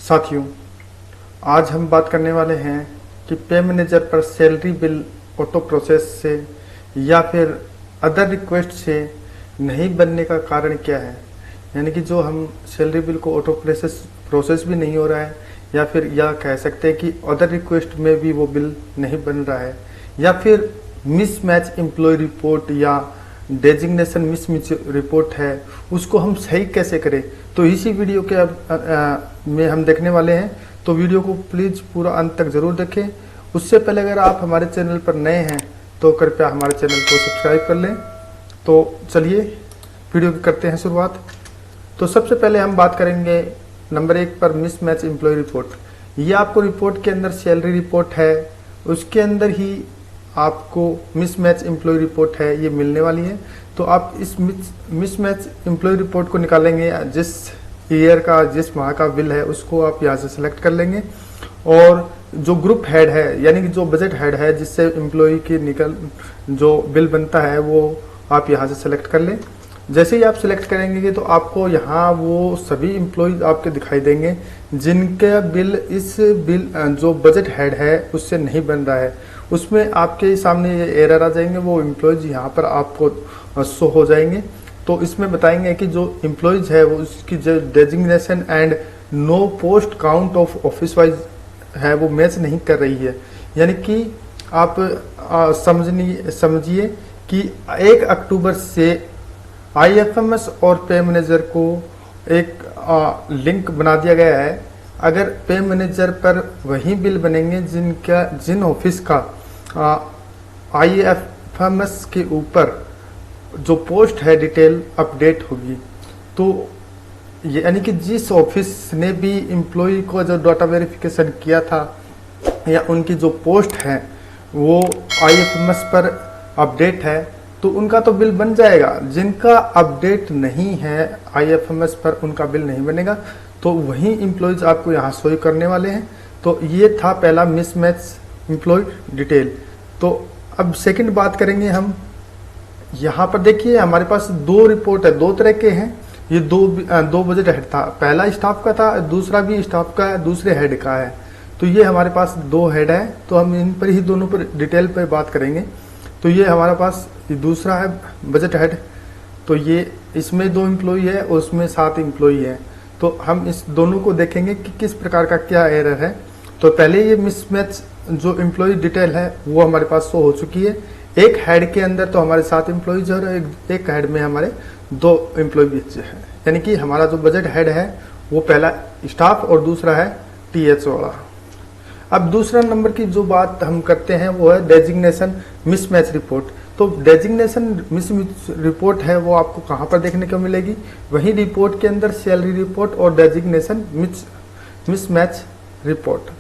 साथियों, आज हम बात करने वाले हैं कि पे मैनेजर पर सैलरी बिल ऑटो प्रोसेस से या फिर अदर रिक्वेस्ट से नहीं बनने का कारण क्या है। यानी कि जो हम सैलरी बिल को ऑटो प्रोसेस भी नहीं हो रहा है, या फिर या कह सकते हैं कि अदर रिक्वेस्ट में भी वो बिल नहीं बन रहा है, या फिर मिसमैच एम्प्लॉय रिपोर्ट या डेजिग्नेशन मिसमैच रिपोर्ट है, उसको हम सही कैसे करें। तो इसी वीडियो के में हम देखने वाले हैं। तो वीडियो को प्लीज़ पूरा अंत तक ज़रूर देखें। उससे पहले अगर आप हमारे चैनल पर नए हैं तो कृपया हमारे चैनल को सब्सक्राइब कर लें। तो चलिए वीडियो की करते हैं शुरुआत। तो सबसे पहले हम बात करेंगे नंबर 1 पर मिसमैच एम्प्लॉय रिपोर्ट। ये आपको रिपोर्ट के अंदर सैलरी रिपोर्ट है, उसके अंदर ही आपको मिसमैच एम्प्लॉय रिपोर्ट है ये मिलने वाली है। तो आप इस मिसमैच एम्प्लॉय रिपोर्ट को निकालेंगे, जिस ईयर का जिस माह का बिल है उसको आप यहाँ से सेलेक्ट कर लेंगे, और जो ग्रुप हेड है यानी कि जो बजट हेड है जिससे एम्प्लॉय की जो बिल बनता है वो आप यहाँ से सेलेक्ट कर लें। जैसे ही आप सिलेक्ट करेंगे तो आपको यहाँ वो सभी एम्प्लॉय आपके दिखाई देंगे जिनके बिल इस बिल जो बजट हेड है उससे नहीं बन रहा है। उसमें आपके सामने ये एरर आ जाएंगे, वो एम्प्लॉयज यहाँ पर आपको शो हो जाएंगे। तो इसमें बताएंगे कि जो एम्प्लॉयज है वो उसकी जो designation and no post count of office wise है वो मैच नहीं कर रही है। यानी कि आप समझिए कि 1 अक्टूबर से IFMS और पे मैनेजर को एक लिंक बना दिया गया है। अगर पे मैनेजर पर वही बिल बनेंगे जिन ऑफिस का IFMS के ऊपर जो पोस्ट है डिटेल अपडेट होगी। तो यानी कि जिस ऑफिस ने भी एम्प्लॉय को जो डाटा वेरिफिकेशन किया था या उनकी जो पोस्ट है वो IFMS पर अपडेट है तो उनका तो बिल बन जाएगा। जिनका अपडेट नहीं है IFMS पर उनका बिल नहीं बनेगा। तो वही एम्प्लॉयज आपको यहाँ शो करने वाले हैं। तो ये था पहला मिसमैच एम्प्लॉय डिटेल। तो अब सेकंड बात करेंगे हम। यहाँ पर देखिए हमारे पास 2 रिपोर्ट है, 2 तरह के हैं। ये दो बजट हेड था, पहला स्टाफ का था, दूसरा भी स्टाफ का है, दूसरे हेड का है। तो ये हमारे पास 2 हेड है, तो हम इन पर ही दोनों पर डिटेल पर बात करेंगे। तो ये हमारे पास ये दूसरा है बजट हेड। तो ये इसमें 2 एम्प्लॉय है और उसमें 7 एम्प्लॉय है। तो हम इस दोनों को देखेंगे कि किस प्रकार का क्या एरर है। तो पहले ये मिसमैच जो एम्प्लॉय डिटेल है वो हमारे पास शो हो चुकी है। एक हेड के अंदर तो हमारे 7 एम्प्लॉयज और एक हेड में हमारे 2 एम्प्लॉय है। यानी कि हमारा जो बजट हेड है वो पहला स्टाफ और दूसरा है TH वाला। अब दूसरा नंबर की जो बात हम करते हैं वो है डेजिग्नेशन मिसमैच रिपोर्ट। तो डेजिग्नेशन मिसमैच रिपोर्ट है वो आपको कहाँ पर देखने को मिलेगी, वही रिपोर्ट के अंदर सैलरी रिपोर्ट और डेजिग्नेशन मिसमैच रिपोर्ट।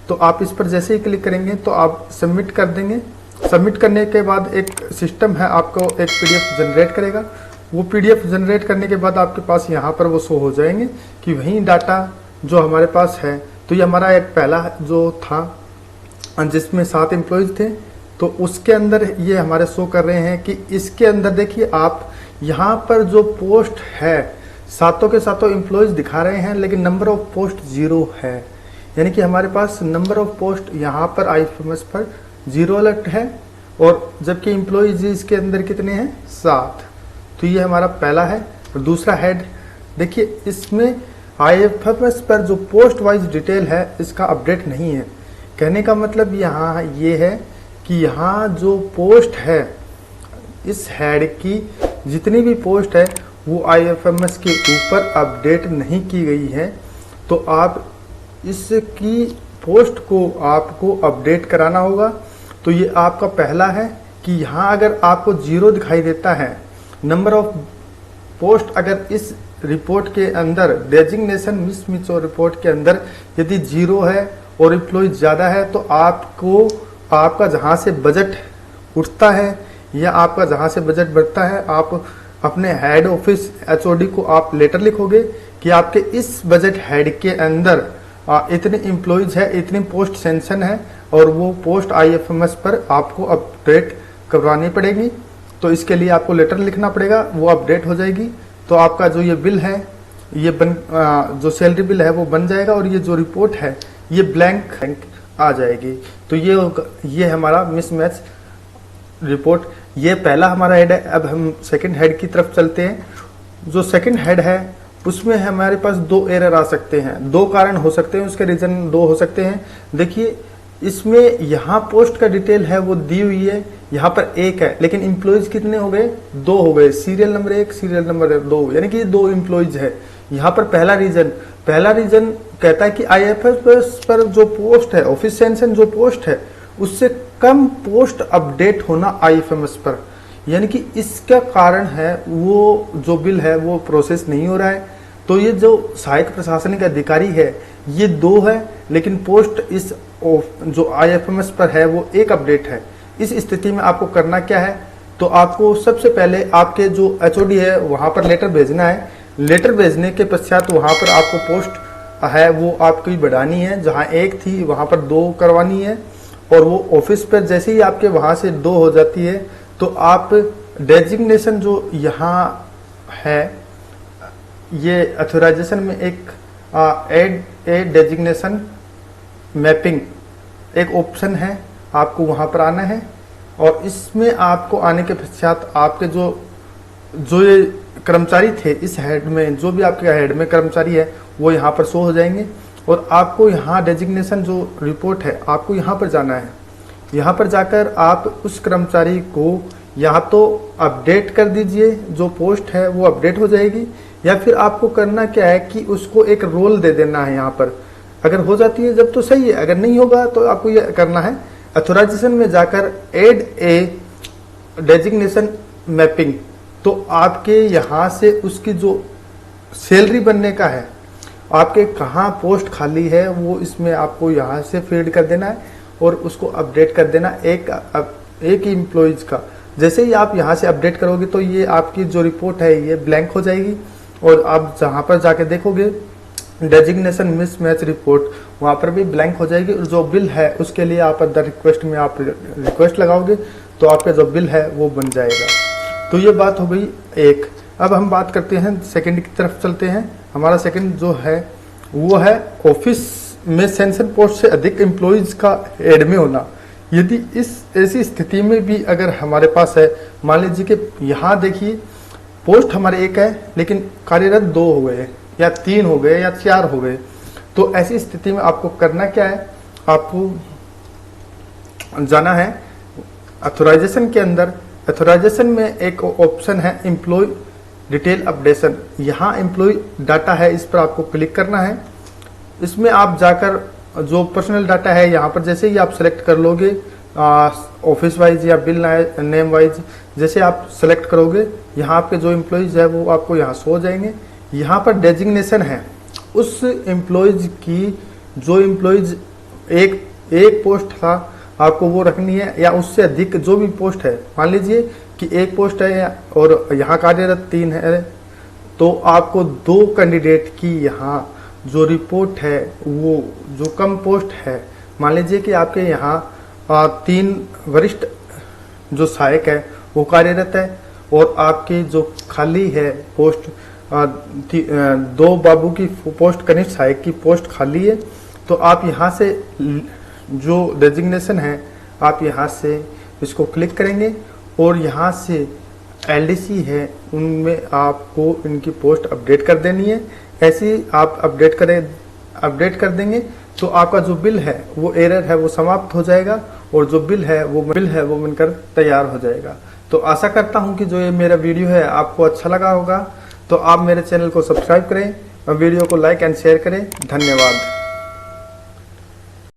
तो आप इस पर जैसे ही क्लिक करेंगे तो आप सबमिट कर देंगे। सबमिट करने के बाद एक सिस्टम है आपको एक PDF जनरेट करेगा। वो PDF जनरेट करने के बाद आपके पास यहाँ पर वो शो हो जाएंगे कि वही डाटा जो हमारे पास है। तो ये हमारा एक पहला जो था जिसमें 7 एम्प्लॉयज थे, तो उसके अंदर ये हमारे शो कर रहे हैं कि इसके अंदर देखिए आप यहाँ पर जो पोस्ट है सातों के सातों एम्प्लॉयज दिखा रहे हैं, लेकिन नंबर ऑफ पोस्ट 0 है। यानी कि हमारे पास नंबर ऑफ पोस्ट यहाँ पर IFMS पर 0 अलर्ट है, और जबकि एम्प्लॉयज इसके अंदर कितने हैं 7। तो ये हमारा पहला है। और दूसरा हेड देखिए इसमें IFMS पर जो पोस्ट वाइज डिटेल है इसका अपडेट नहीं है। कहने का मतलब यहाँ ये है कि यहाँ जो पोस्ट है इस हेड की जितनी भी पोस्ट है वो IFMS के ऊपर अपडेट नहीं की गई है। तो आप इसकी पोस्ट को आपको अपडेट कराना होगा। तो ये आपका पहला है कि यहाँ अगर आपको 0 दिखाई देता है नंबर ऑफ पोस्ट, अगर इस रिपोर्ट के अंदर डेजिग्नेशन मिसमैच रिपोर्ट के अंदर यदि 0 है और एम्प्लॉय ज़्यादा है तो आपको आपका जहाँ से बजट उठता है या आपका जहाँ से बजट बढ़ता है आप अपने हेड ऑफिस HOD को आप लेटर लिखोगे कि आपके इस बजट हेड के अंदर इतने एम्प्लॉयज है, इतनी पोस्ट सेंशन है और वो पोस्ट IFMS पर आपको अपडेट करवानी पड़ेगी। तो इसके लिए आपको लेटर लिखना पड़ेगा, वो अपडेट हो जाएगी। तो आपका जो ये बिल है ये जो सैलरी बिल है वो बन जाएगा और ये जो रिपोर्ट है ये ब्लैंक आ जाएगी। तो ये हमारा मिसमैच रिपोर्ट, ये पहला हमारा हेड है। अब हम सेकंड हेड की तरफ चलते हैं। जो सेकंड हेड है उसमें हमारे पास दो एरर आ सकते हैं, दो कारण हो सकते हैं, उसके रीजन दो हो सकते हैं। देखिए इसमें यहाँ पोस्ट का डिटेल है वो दी हुई है, यहाँ पर एक है, लेकिन इम्प्लॉइज कितने हो गए, दो हो गए, सीरियल नंबर 1 सीरियल नंबर 2, यानी कि दो इम्प्लॉइज है। यहाँ पर पहला रीजन कहता है कि IFMS पर जो पोस्ट है, ऑफिस सेंशन जो पोस्ट है उससे कम पोस्ट अपडेट होना IFMS पर, यानी कि इसका कारण है वो जो बिल है वो प्रोसेस नहीं हो रहा है। तो ये जो सहायक प्रशासनिक अधिकारी है ये 2 है, लेकिन पोस्ट इस जो IFMS पर है वो 1 अपडेट है। इस स्थिति में आपको करना क्या है, तो आपको सबसे पहले आपके जो HOD है वहां पर लेटर भेजना है। लेटर भेजने के पश्चात वहां पर आपको पोस्ट है वो आपकी बढ़ानी है, जहां 1 थी वहां पर 2 करवानी है। और वो ऑफिस पर जैसे ही आपके वहां से 2 हो जाती है तो आप डेजिग्नेशन जो यहाँ है, ये अथोराइजेशन में एक एड डेजिग्नेशन मैपिंग एक ऑप्शन है, आपको वहां पर आना है। और इसमें आपको आने के पश्चात आपके जो ये कर्मचारी थे इस हेड में, जो भी आपके हेड में कर्मचारी है वो यहाँ पर शो हो जाएंगे। और आपको यहाँ डेजिग्नेशन जो रिपोर्ट है आपको यहाँ पर जाना है। यहाँ पर जाकर आप उस कर्मचारी को यहाँ तो अपडेट कर दीजिए, जो पोस्ट है वो अपडेट हो जाएगी, या फिर आपको करना क्या है कि उसको एक रोल दे देना है। यहाँ पर अगर हो जाती है जब तो सही है, अगर नहीं होगा तो आपको ये करना है अथोराइजेशन में जाकर एड ए डेजिग्नेशन मैपिंग। तो आपके यहाँ से उसकी जो सैलरी बनने का है, आपके कहाँ पोस्ट खाली है वो इसमें आपको यहाँ से फीड कर देना है और उसको अपडेट कर देना एक इम्प्लॉइज का। जैसे ही आप यहाँ से अपडेट करोगे तो ये आपकी जो रिपोर्ट है ये ब्लैंक हो जाएगी। और आप जहाँ पर जाके देखोगे डेजिग्नेशन मिसमैच रिपोर्ट, वहाँ पर भी ब्लैंक हो जाएगी। और जो बिल है उसके लिए आप अंदर रिक्वेस्ट में आप रिक्वेस्ट लगाओगे तो आपका जो बिल है वो बन जाएगा। तो ये बात हो गई एक। अब हम बात करते हैं सेकंड की तरफ चलते हैं। हमारा सेकंड जो है वो है ऑफिस में सेंशन पोस्ट से अधिक एम्प्लॉइज का हेड में होना। यदि इस ऐसी स्थिति में भी अगर हमारे पास है, मान लीजिए कि यहाँ देखिए पोस्ट हमारे 1 है लेकिन कार्यरत 2 हो गए या 3 हो गए या 4 हो गए, तो ऐसी स्थिति में आपको करना क्या है, आपको जाना है अथोराइजेशन के अंदर। अथोराइजेशन में एक ऑप्शन है एम्प्लॉय डिटेल अपडेशन, यहाँ एम्प्लॉय डाटा है, इस पर आपको क्लिक करना है। इसमें आप जाकर जो पर्सनल डाटा है यहाँ पर जैसे ही आप सेलेक्ट कर लोगे, ऑफिस वाइज या बिल नेम वाइज जैसे आप सेलेक्ट करोगे, यहाँ आपके जो एम्प्लॉयज है वो आपको यहाँ शो हो जाएंगे। यहाँ पर डेजिग्नेशन है उस एम्प्लॉयज की, जो एम्प्लॉयज एक पोस्ट था आपको वो रखनी है, या उससे अधिक जो भी पोस्ट है। मान लीजिए कि 1 पोस्ट है और यहाँ कार्यरत 3 है, तो आपको 2 कैंडिडेट की यहाँ जो रिपोर्ट है वो जो कम पोस्ट है, मान लीजिए कि आपके यहाँ 3 वरिष्ठ जो सहायक है वो कार्यरत है और आपकी जो खाली है पोस्ट 2 बाबू की पोस्ट, कनिष्ठ सहायक की पोस्ट खाली है। तो आप यहाँ से जो डेजिग्नेशन है आप यहाँ से इसको क्लिक करेंगे और यहाँ से LDC है उनमें आपको इनकी पोस्ट अपडेट कर देनी है। ऐसे ही आप अपडेट कर देंगे तो आपका जो बिल है वो एरर है वो समाप्त हो जाएगा और जो बिल है वो बनकर तैयार हो जाएगा। तो आशा करता हूं कि जो ये मेरा वीडियो है आपको अच्छा लगा होगा। तो आप मेरे चैनल को सब्सक्राइब करें और वीडियो को लाइक एंड शेयर करें। धन्यवाद।